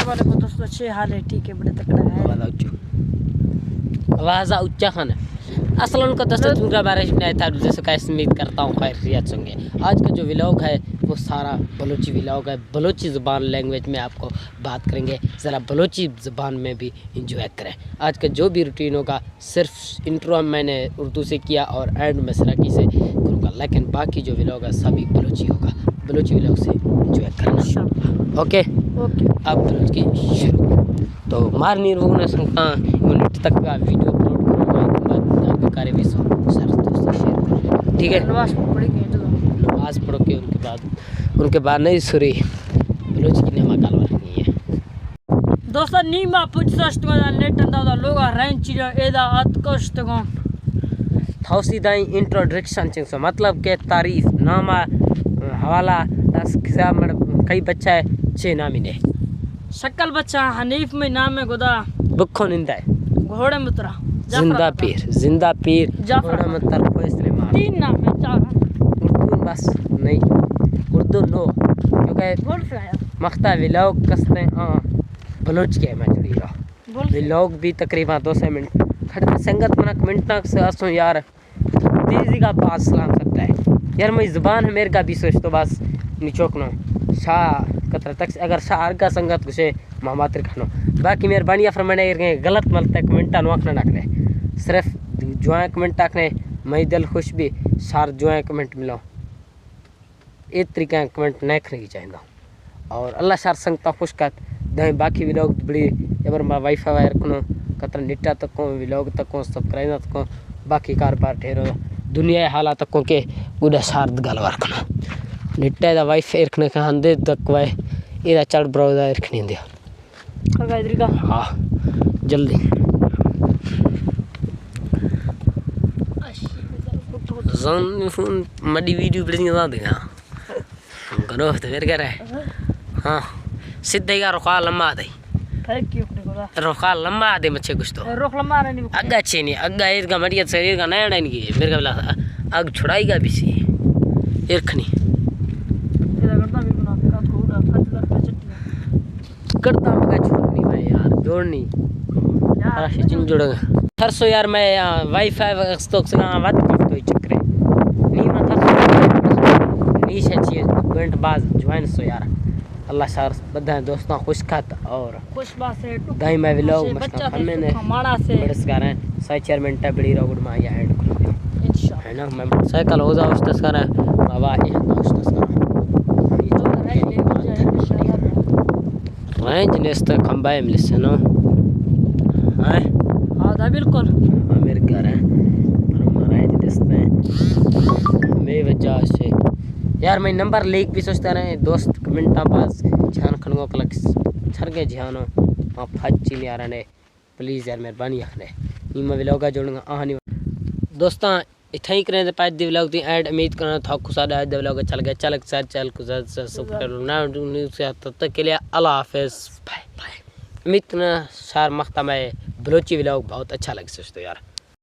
अस्सलाम वालेकुम दोस्तों, अच्छे हाल है, ठीक है, बड़े तकड़ा है। आवाज़ ऊँचा खाना असल उनका दोस्तों चुनका बारिश नहीं था, जैसे का उम्मीद करता हूँ खैरियत होंगे। आज का जो व्लॉग है वो सारा बलोची व्लॉग है। बलोची ज़ुबान लैंग्वेज में आपको बात करेंगे, ज़रा बलोची ज़ुबान में भी इंजॉय करें। आज का जो भी रूटीन होगा सिर्फ इंट्रो मैंने उर्दू से किया और एंड में सराकी से करूँगा, लेकिन बाकी जो व्लॉग है सभी बलोची होगा। बलोची व्लॉग से इंजॉय करना। ओके अब बलोच की शुरू। तो मारनी रोकने सकता यूनिट तक का वीडियो अपलोड करूँगा, आपके कार्य भी सर दोस्तों शेयर करें, ठीक है। नमाज पढ़ो के उनके बाद नहीं सुरी बलोच की नमा कालवा नहीं है दोस्तों। नीमा पुछसटगो नेट अंदा लोग रेंच एदा अतकोष्टगो थौसी दाई इंट्रोडक्शन चिंग मतलब के तारीफ नामा हवाला कई बच्चा है छे नामी ने शक्ल बच्चा हनीफ में नाम है गोदा बुखो निंदा है घोड़े मुतरा जिंदा पीर घोड़े मुतर फैसले मार तीन नाम है, चार उर्दू बस नहीं उर्दू नो क्योंकि मख्ता व्लॉग कसते बलोच के मैं जुड़ी रहा व्लॉग भी तकरीबन 200 मिनट खड़े संगत मनक मिनट तक से असो यार तेजी का पास सलाम सकता है यार। मेरी ज़ुबान है मेरे का भी सोच तो बस निचोकनो शाह कतर तक अगर शाह का संगत कुछ मामात्र खानो बाकी मेहरबानी फरमाने गलत मलते कमेंटा नोखना नाकने सिर्फ जो कमेंट आखने मई दिल खुश भी सार जो कमेंट मिलो इस तरीके कमेंट नहीं रखने की चाहिए। और अल्लाह सार संगता खुश कर दहें बाकी व्लॉग बड़ी अगर मैं वाईफाई वायर रखनो कतर निटा तक व्लॉग तक सब्सक्राइब तक बाकी कारोबार ठहरो दुनिया हालात तक के गुड़ा सार्द गलवा रखना निट्टा दा वाईफाई रखने का हंदे तक वाई इधर चढ़ ब्राउज़र रखने दिया हाँ जल्दी ज़ोन फोन मडी वीडियो बड़ी ना देगा करो तो फिर क्या रहे हाँ सीधे का रुखा लम्बा दे रुखा लम्बा दे मच्छे कुछ तो रुख लम्बा नहीं अग्गा अच्छे नहीं अग्गा इसका मटिया शरीर का नया नहीं की मेरे का बिला अग छुड़ाईगा भी सी इरखनी करता मैं छोड़नी भाई यार जोड़नी यार चिन जोड़ेगा थरसो यार मैं वाईफाई स्टॉक से ना बात करते हुए चक्कर नहीं मैं थरसो नीचे चाहिए घंटे बाद ज्वाइन सो यार अल्लाह सार बधा दोस्तों खुश खात और खुश बात से दाई मैं व्लॉग मस्त फन में हमारा से बड़स कर रहे हैं 4 मिनट बड़ी रोड में या एंड कर इंशाल्लाह है ना। मैं मोटरसाइकिल हो जाओ उस तस्कर है बाबा ये उस तस्कर रेंज नेस्त खंबा है मिल से नो हां हां बिल्कुल मेरे घर है पर रेंज नेस्त मैं वजह से यार मैं नंबर लेक भी सोचता रहे दोस्त कमेंटा पास ध्यान खणगो कलक छरगे ध्यानो आप फच्ची नहीं आ रहे प्लीज़ यार मेहरबानी आखने नी मैं व्लॉग जोड़ूंगा आहानी दोस्तों इतना ही करें पाँच दी व्लॉग दी एड उम्मीद करना था खुशा द व्लॉग अच्छा लगे चलक साथ चल कुछ सब्सक्राइब ना न्यूज़ से तब तक के लिए अल्लाह हाफिज़ बाय बाय। उम्मीद करना सार मख्ता में बलोची व्लॉग बहुत अच्छा लगे सोचते यार।